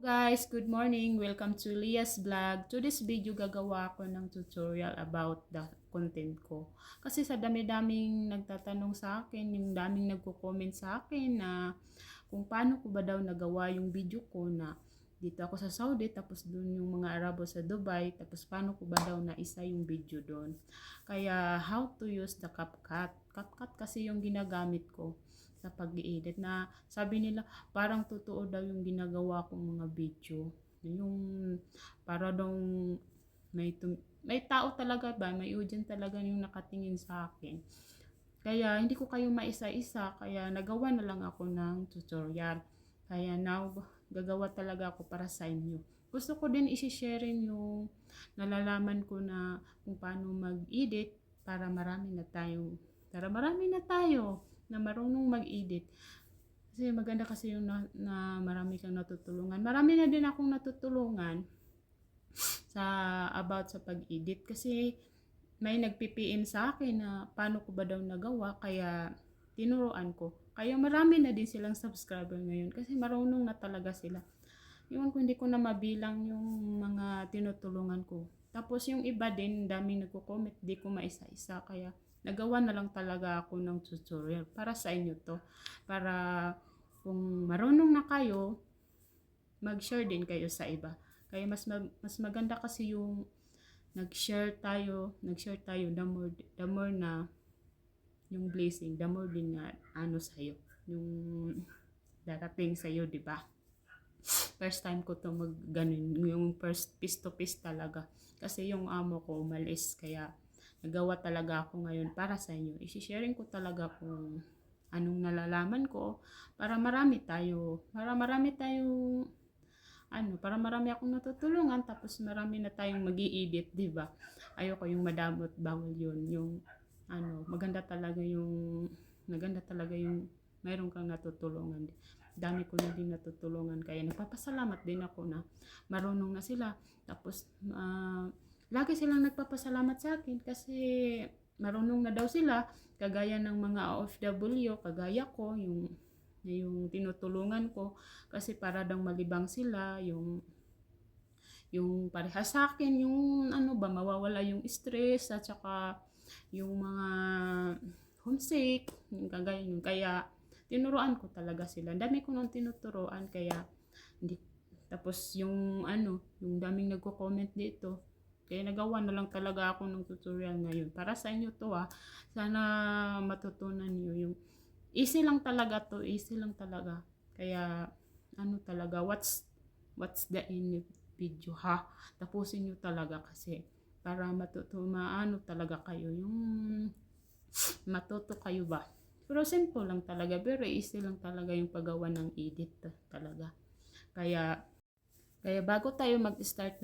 Guys, good morning. Welcome to Lia's Vlog. To this video, gagawa ako ng tutorial about the content ko. Kasi sa dami-daming nagtatanong sa akin, yung daming nagko-comment sa akin na kung paano ko ba daw nagawa yung video ko na dito ako sa Saudi, tapos dun yung mga Arabo sa Dubai, tapos paano ko ba daw naisa yung video doon. Kaya, how to use the CapCut. CapCut kasi yung ginagamit ko sa pag-i-edit na sabi nila parang totoo daw yung ginagawa kong mga video. Yung para daw may tao talaga ba, may audience talaga yung nakatingin sa akin. Kaya hindi ko kayo maisa-isa, kaya nagawa na lang ako ng tutorial. Kaya now, gagawa talaga ako para sa inyo. Gusto ko din i-share yung nalalaman ko na kung paano mag-edit para marami na tayo na marunong mag-edit. Kasi maganda kasi yung na marami kang natutulungan. Marami na din akong natutulungan sa about sa pag-edit kasi may nagpi-PM sa akin na paano ko ba daw nagawa kaya tinuruan ko. Kaya marami na din silang subscriber ngayon kasi marunong na talaga sila. Yung hindi ko na mabilang yung mga tinutulungan ko. Tapos yung iba din, daming nagko-comment, di ko maisa-isa kaya nagawa na lang talaga ako ng tutorial para sa inyo to. Para kung marunong na kayo, mag-share din kayo sa iba. Kaya mas maganda kasi yung nag-share tayo the more na yung blessing, the more din nga ano sa'yo, yung darating sa'yo, di ba? First time ko to mag ganun, yung first piece to piece talaga. Kasi yung amo ko umalis, kaya nagawa talaga ako ngayon para sa inyo. I-sharing ko talaga kung anong nalalaman ko para marami tayong para marami akong natutulungan tapos marami na tayong magi-edit, 'di ba? Ayoko yung madamot, bawal 'yun. Yung maganda talaga yung mayroon kang natutulungan. Dami ko na din natutulungan kaya nagpapasalamat din ako na marunong na sila. Tapos lagi silang nagpapasalamat sa akin kasi marunong na daw sila kagaya ng mga OFW, kagaya ko, yung tinutulungan ko kasi para daw malibang sila yung parehas sa akin yung mawawala yung stress at saka yung mga homesick yung kagaya yung kaya tinuruan ko talaga sila. Ang dami ko nang tinuturuan kaya hindi tapos yung daming nagko-comment dito. Kaya nagawa na lang talaga ako ng tutorial ngayon. Para sa inyo to sana matutunan niyo yung easy lang talaga to, easy lang talaga. Kaya talaga, what's the in video Tapusin niyo talaga kasi para maano talaga kayo yung matuto kayo ba. Pero simple lang talaga, very easy lang talaga yung paggawa ng edit talaga. Kaya bago tayo mag-start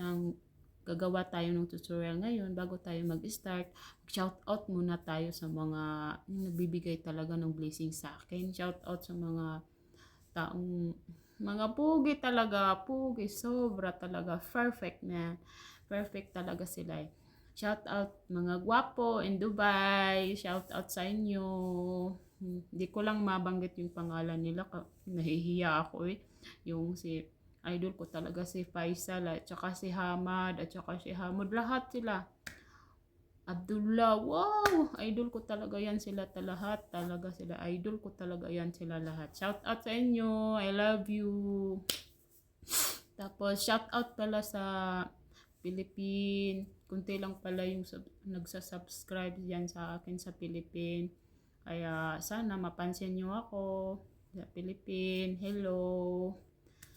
gagawa tayo ng tutorial ngayon, bago tayo mag-start, shout out muna tayo sa mga nagbibigay talaga ng blessing sa akin. Shout out sa mga taong mga pugi talaga, pugi, sobra talaga, perfect na. Perfect talaga sila eh. Shout out mga gwapo in Dubai, shout out sa inyo. Hindi ko lang mabanggit yung pangalan nila, nahihiya ako eh. Yung si idol ko talaga si Faisal at saka si Hamad at saka si Hamud, lahat sila. Abdullah, wow! Idol ko talaga yan sila lahat. Talaga sila. Idol ko talaga yan sila lahat. Shout out sa inyo. I love you. Tapos, shout out pala sa Philippine. Kunti lang pala yung nagsasubscribe yan sa akin sa Philippine. Kaya, sana mapansin nyo ako sa Philippine. Hello.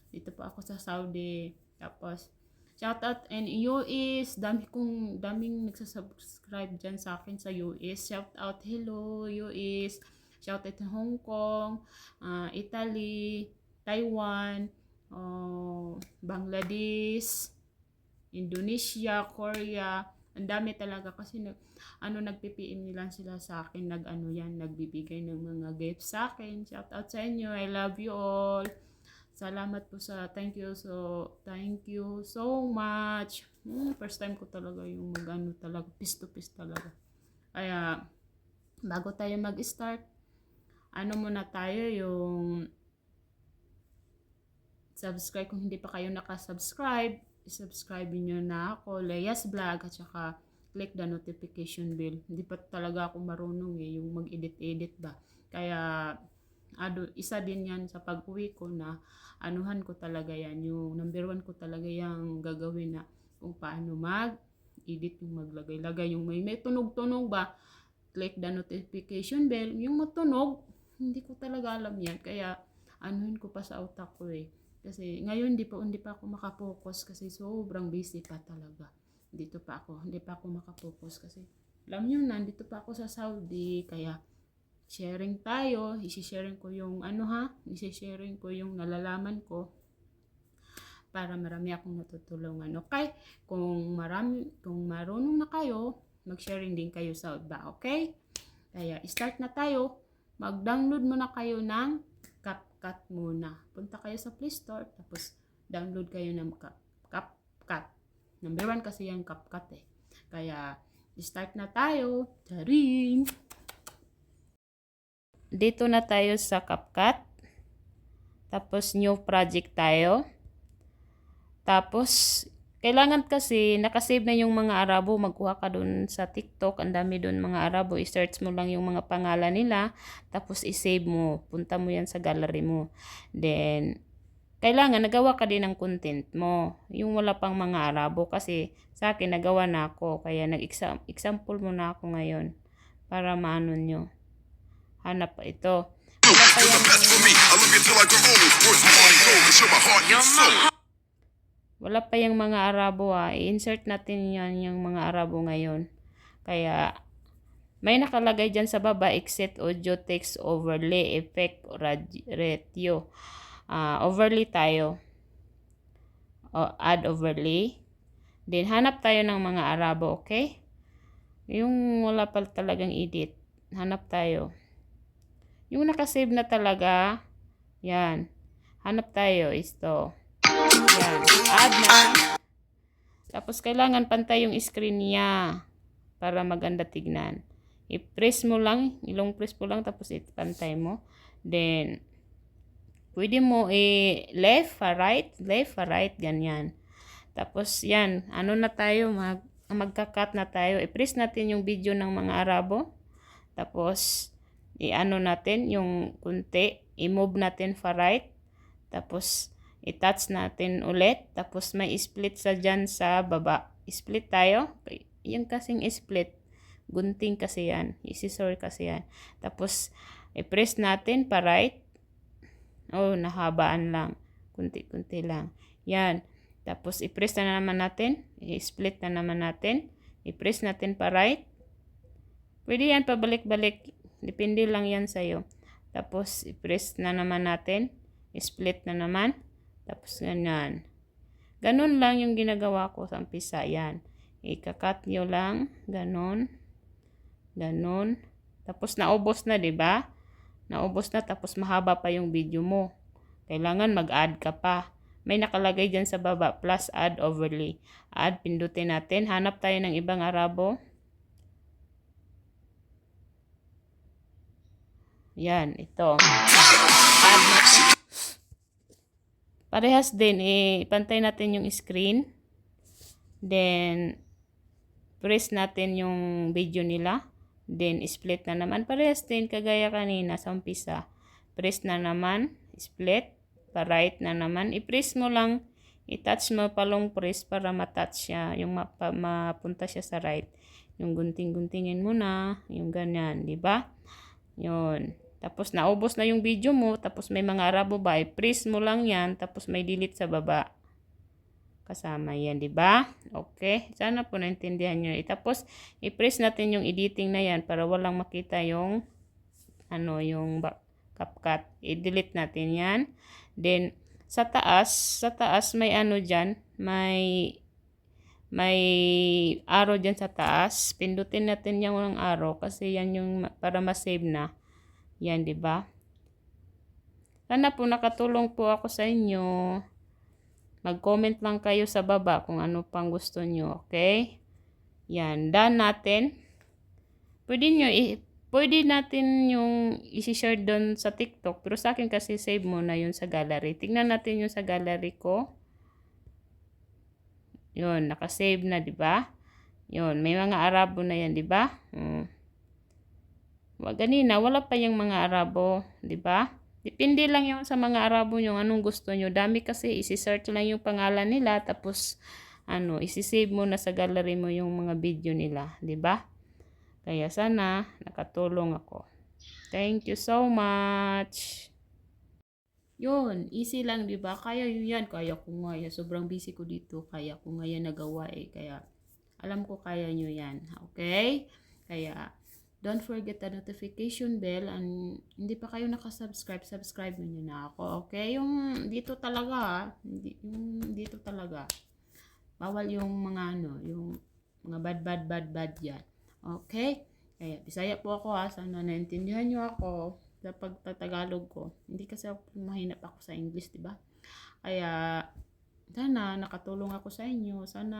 Dito po ako sa Saudi. Tapos, shout out and US, daming nagsasubscribe dyan sa akin sa US. Shout out, hello US. Shout out Hong Kong, Italy, Taiwan, Bangladesh, Indonesia, Korea. Ang dami talaga kasi nagpi-PM nila sila sa akin, nagbibigay ng mga gifts sa akin. Shout out sa inyo. I love you all. Salamat po thank you so much. First time ko talaga yung talaga, piece to piece talaga. Kaya, bago tayo mag-start, muna tayo yung subscribe kung hindi pa kayo nakasubscribe. I-subscribe niyo na ako, Lea's Vlog, at saka click the notification bell. Hindi pa talaga ako marunong yung mag-edit-edit ba. Kaya isa din yan sa pag-uwi ko na anuhan ko talaga yan. Yung number 1 ko talaga yung gagawin na kung paano mag-edit, yung maglagay-lagay, yung may tunog-tunog ba. Click the notification bell. Yung matunog, hindi ko talaga alam yan. Kaya anuhin ko pa sa utak ko Kasi ngayon hindi pa ako makapokus kasi sobrang busy pa talaga. Hindi pa ako makapokus kasi alam niyo nandito pa ako sa Saudi, kaya sharing tayo, i-sharing ko yung i-sharing ko yung nalalaman ko para marami akong natutulungan. Okay? Kung marunong na kayo, mag-sharing din kayo sa iba, okay? Kaya start na tayo. Mag-download muna kayo ng CapCut muna. Punta kayo sa Play Store, tapos download kayo ng CapCut. Number 1 kasi yung CapCut Kaya, start na tayo. Taring! Dito na tayo sa CapCut. Tapos, new project tayo. Tapos, kailangan kasi nakasave na yung mga Arabo. Magkuha ka dun sa TikTok. Ang dami dun mga Arabo. I-search mo lang yung mga pangalan nila. Tapos i-save mo. Punta mo yan sa gallery mo. Then, kailangan nagawa ka din ng content mo. Yung wala pang mga Arabo. Kasi sa akin nagawa na ako. Kaya nag-example mo na ako ngayon. Para maano nyo. Hanap pa ito. Wala pa yung wala pa yung mga Arabo I-insert natin yan yung mga Arabo ngayon. Kaya may nakalagay dyan sa baba, exit audio text overlay effect ratio. Overlay tayo. Add overlay. Then hanap tayo ng mga Arabo, okay? Yung wala pa talagang edit. Hanap tayo. Yung nakasave na talaga, yan. Hanap tayo, ito. Yan. Add na. Tapos, kailangan pantay yung screen niya para maganda tignan. I-press mo lang, ilong press mo lang, tapos ipantay mo. Then, pwede mo left, right, ganyan. Tapos, yan. Ano na tayo, magka-cut na tayo. I-press natin yung video ng mga Arabo. Tapos, i-ano natin yung kunti. I-move natin fa right. Tapos, i-touch natin ulit. Tapos, may split dyan sa baba. Split tayo. Yan kasing split. Gunting kasi yan. I-scissor kasi yan. Tapos, i-press natin pa right. Nahabaan lang. Kunti-kunti lang. Yan. Tapos, i-press na naman natin. I-split na naman natin. I-press natin pa right. Pwede yan pabalik-balik. Depende lang yan sa'yo. Tapos, i-press na naman natin. I-split na naman. Tapos, ganyan. Ganun lang yung ginagawa ko sa umpisa. Yan. Ika-cut nyo lang. Ganun. Ganun. Tapos, naubos na, diba? Naubos na. Tapos, mahaba pa yung video mo. Kailangan mag-add ka pa. May nakalagay dyan sa baba. Plus, add overlay. Add, pindutin natin. Hanap tayo ng ibang Arabo. Yan, ito. Add natin. Parehas din, ipantay natin yung screen. Then, press natin yung video nila. Then, split na naman. Parehas din, kagaya kanina sa umpisa. Press na naman, split. Pa-right na naman. I-press mo lang, i-touch mo palong press para matouch siya. Yung mapunta siya sa right. Yung gunting-guntingin mo na. Yung ganyan, di ba? Yun. Tapos, naubos na yung video mo. Tapos, may mga Arabo ba? I-press mo lang yan. Tapos, may delete sa baba. Kasama yan, di ba? Okay. Sana po naintindihan nyo. Tapos, i-press natin yung editing na yan para walang makita yung yung CapCut. I-delete natin yan. Then, sa taas may dyan. May arrow dyan sa taas. Pindutin natin yung arrow kasi yan yung para ma-save na. Yan, di ba? Sana po nakatulong po ako sa inyo. Mag-comment lang kayo sa baba kung ano pang gusto nyo, okay? Yan, done natin. Pwede nyo pwede natin yung isi-share doon sa TikTok. Pero sa akin kasi save mo na yun sa gallery. Tingnan natin yung sa gallery ko. Yun, nakasave na, di ba? Yun, may mga Arabo na yan, di ba? Ganina, wala pa yung mga Arabo, di ba? Depende lang yung sa mga Arabo yung anong gusto nyo. Dami kasi, isi-search lang yung pangalan nila, tapos, isi-save mo na sa gallery mo yung mga video nila, di ba? Kaya sana, nakatulong ako. Thank you so much. Yun, easy lang, di ba? Kaya yun yan, kaya ko nga yan. Sobrang busy ko dito, kaya ko nga yan nagawa eh. Kaya, alam ko kaya nyo yan, okay? Kaya, don't forget the notification bell and hindi pa kayo nakasubscribe, subscribe nyo na ako, okay? Yung dito talaga, yung dito talaga. Bawal yung mga yung mga bad yan. Okay? Kaya, Bisaya po ako sana naintindihan nyo ako sa pagtatagalog ko. Hindi kasi ako mahinap ako sa English, di ba? Kaya, sana nakatulong ako sa inyo. Sana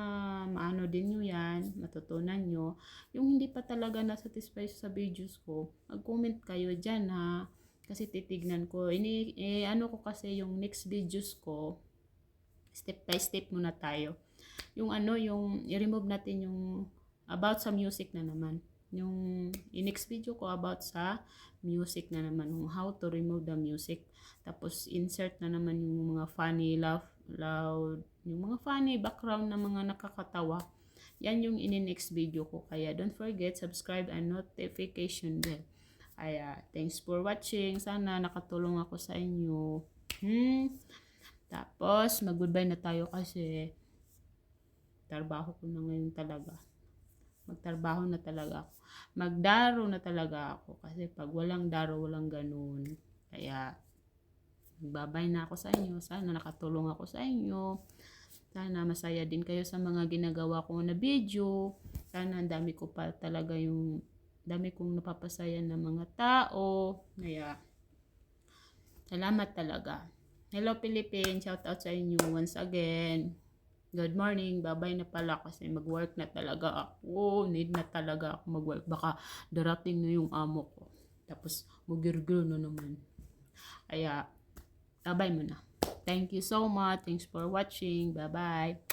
maano din nyo yan, matutunan nyo. Yung hindi pa talaga na-satisfy sa videos ko, mag-comment kayo dyan ha. Kasi titignan ko. Ano ko kasi yung next videos ko, step by step muna tayo. Yung yung i-remove natin yung about sa music na naman. Yung next video ko about sa music na naman. Yung how to remove the music. Tapos insert na naman yung mga funny loud, yung mga funny background na mga nakakatawa. Yan yung next video ko. Kaya don't forget, subscribe and notification bell. Kaya thanks for watching. Sana nakatulong ako sa inyo. Tapos mag-goodbye na tayo kasi trabaho ko na ngayon talaga. Magtrabaho na talaga ako. Magdaro na talaga ako. Kasi pag walang daro, walang ganun. Kaya babay na ako sa inyo. Sana nakatulong ako sa inyo. Sana masaya din kayo sa mga ginagawa ko na video. Sana ang dami ko pa talaga dami kong napapasaya ng mga tao. Kaya salamat talaga. Hello Philippines. Shout out sa inyo once again. Good morning. Babay na pala kasi mag-work na talaga ako. Need na talaga ako mag-work. Baka darating na yung amo ko. Tapos magirgil na naman. Kaya babay muna. Thank you so much. Thanks for watching. Bye-bye.